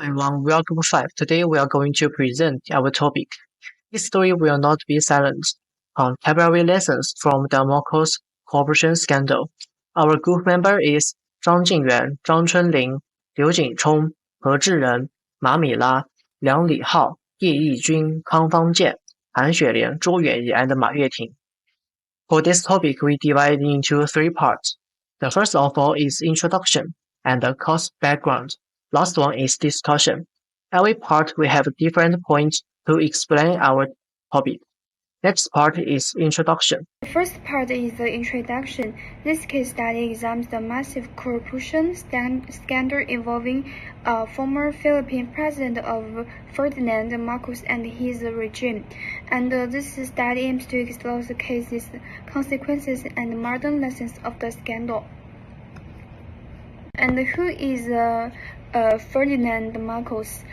Everyone, we are Group 5. Today we are going to present our topic. History will not be silent. Contemporary lessons from the Marcos corruption scandal. Our group member is 张敬元、张春林、刘景冲、何志仁、马米拉、梁礼浩、叶义军、康方健、韩雪莲、周远怡 and 马跃婷. For this topic, we divide into three parts. The first of all is introduction and the course background. Last one is discussion. Every part we have different points to explain our topic. Next part is introduction. The first part is the introduction. This case study examines the massive corruption scandal involving former Philippine president of Ferdinand Marcos and his regime. And this study aims to explore the cases, consequences, and modern lessons of the scandal. And who is Ferdinand Marcos?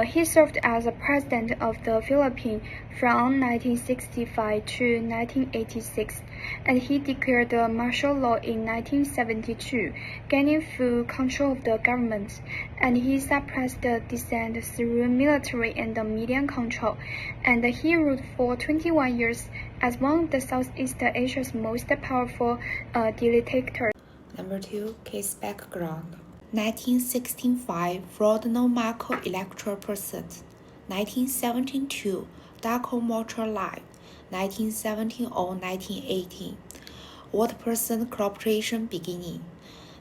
He served as the president of the Philippines from 1965 to 1986, and he declared martial law in 1972, gaining full control of the government, and he suppressed the dissent through military and media control, and he ruled for 21 years as one of the Southeast Asia's most powerful dictators. Number 2, case background. 1965, Ferdinand Marcos electoral process. 1972, Daco Motor Live. 1917 or 1918. What percent corruption beginning?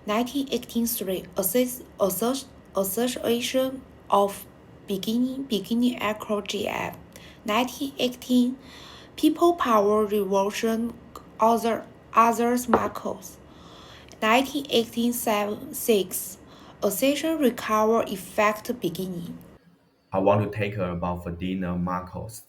1983, Association of Beginning Acro GF. 1918, People Power Revolution Others Marcos. 1986, Association Recover Effect beginning. I want to take about Ferdinand Marcos,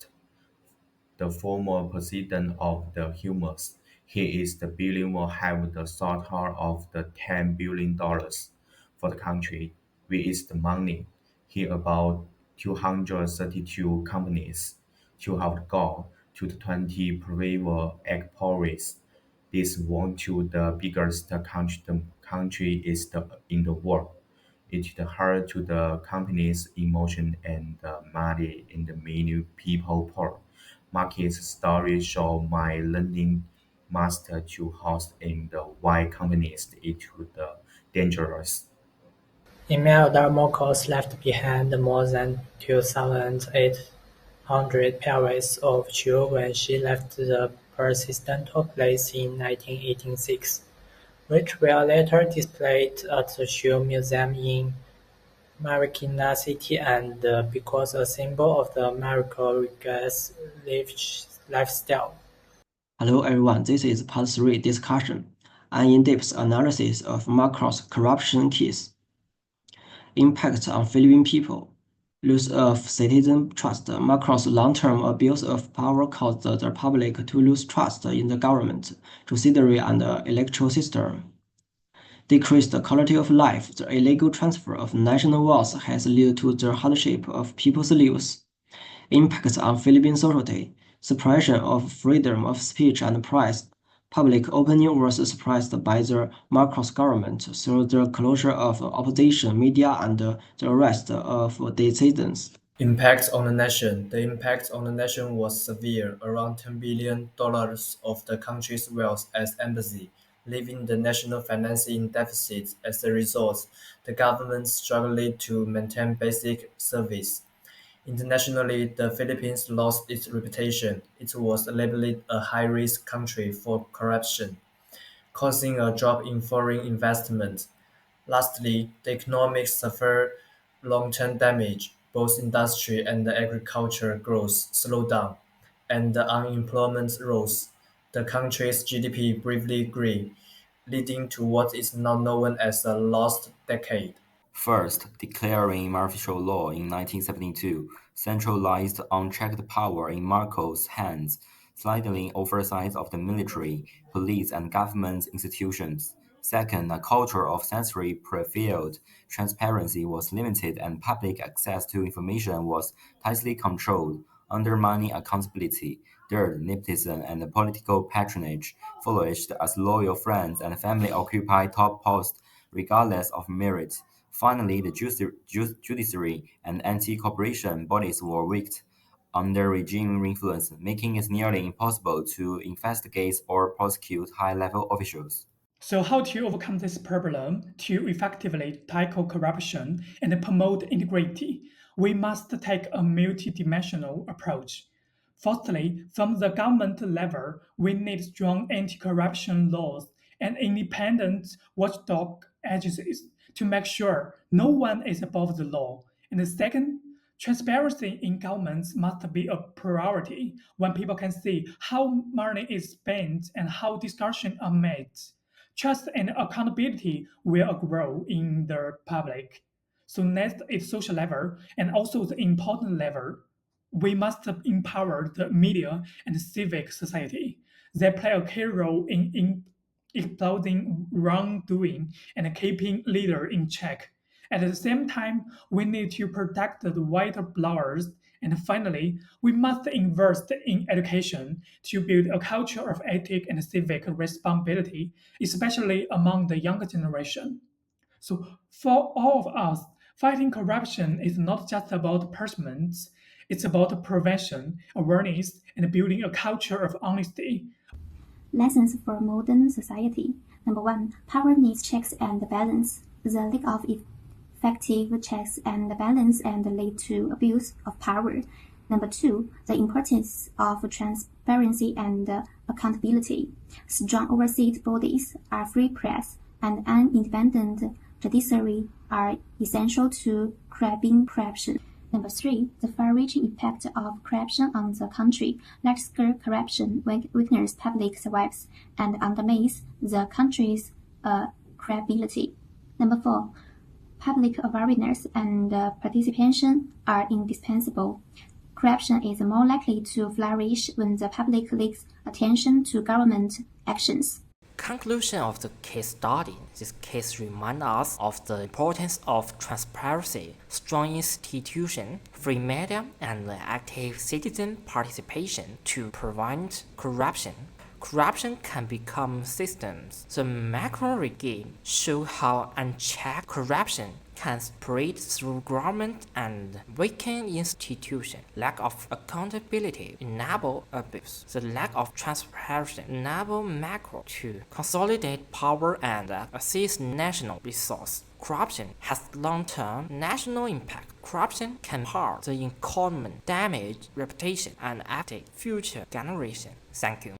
the former president of the Humus. He is the billionaire have the thought of the $10 billion for the country. We is the money. He about 232 companies to have gone to the 20 private exporters. This one to the biggest country is in the world. It hurt to the company's emotion and money in the many people poor. Market's story show my learning master to host in the why companies into the dangerous. Imelda Marcos left behind more than 2,800 parents of children when she left the presidential place in 1986, which were later displayed at the Shoe Museum in Marikina City and because a symbol of the Maricorigas lifestyle. Hello everyone, this is part 3 discussion, an in-depth analysis of Marcos corruption case. Impact on Philippine people. Loss of citizen trust. Marcos' long-term abuse of power caused the public to lose trust in the government, judiciary, and the electoral system. Decreased quality of life. The illegal transfer of national wealth has led to the hardship of people's lives. Impacts on Philippine society. Suppression of freedom of speech and press. Public opinion was suppressed by the Marcos government through the closure of opposition media and the arrest of dissidents. Impact on the nation. The impact on the nation was severe, around $10 billion of the country's wealth as embassy, leaving the national finance in deficit. As a result, the government struggled to maintain basic service. Internationally, the Philippines lost its reputation. It was labeled a high-risk country for corruption, causing a drop in foreign investment. Lastly, the economy suffered long-term damage. Both industry and agriculture growth slowed down, and the unemployment rose. The country's GDP briefly grew, leading to what is now known as the lost decade. First, declaring martial law in 1972 centralized unchecked power in Marcos' hands, sliding oversight of the military, police, and government institutions. Second, a culture of censorship prevailed, transparency was limited, and public access to information was tightly controlled, undermining accountability. Third, nepotism and political patronage flourished as loyal friends and family occupied top posts regardless of merit. Finally, the judiciary and anti-corruption bodies were weak under regime influence, making it nearly impossible to investigate or prosecute high-level officials. So how to overcome this problem to effectively tackle corruption and promote integrity? We must take a multidimensional approach. Firstly, from the government level, we need strong anti-corruption laws and independent watchdog agencies to make sure no one is above the law. And second, transparency in governments must be a priority when people can see how money is spent and how discussions are made. Trust and accountability will grow in the public. So next is social level and also the important level. We must empower the media and civic society. They play a key role in exposing wrongdoing and keeping leaders in check. At the same time, we need to protect the whistleblowers. And finally, we must invest in education to build a culture of ethics and civic responsibility, especially among the younger generation. So, for all of us, fighting corruption is not just about punishment, it's about prevention, awareness, and building a culture of honesty. Lessons for modern society. Number one, power needs checks and balance. The lack of effective checks and balance and lead to abuse of power. Number two, the importance of transparency and accountability. Strong oversight bodies, a free press, and an independent judiciary are essential to curbing corruption. Number three, the far-reaching effect of corruption on the country. Large-scale corruption weakens public survives and undermines the country's credibility. Number four, public awareness and participation are indispensable. Corruption is more likely to flourish when the public leads attention to government actions. Conclusion of the case study. This case reminds us of the importance of transparency, strong institutions, free media, and active citizen participation to prevent corruption. Corruption can become systems. The macro regime show how unchecked corruption can spread through government and weaken institutions. Lack of accountability enable abuse. The lack of transparency enable macro to consolidate power and assist national resources. Corruption has long-term national impact. Corruption can harm the economy, damage reputation, and affect future generations. Thank you.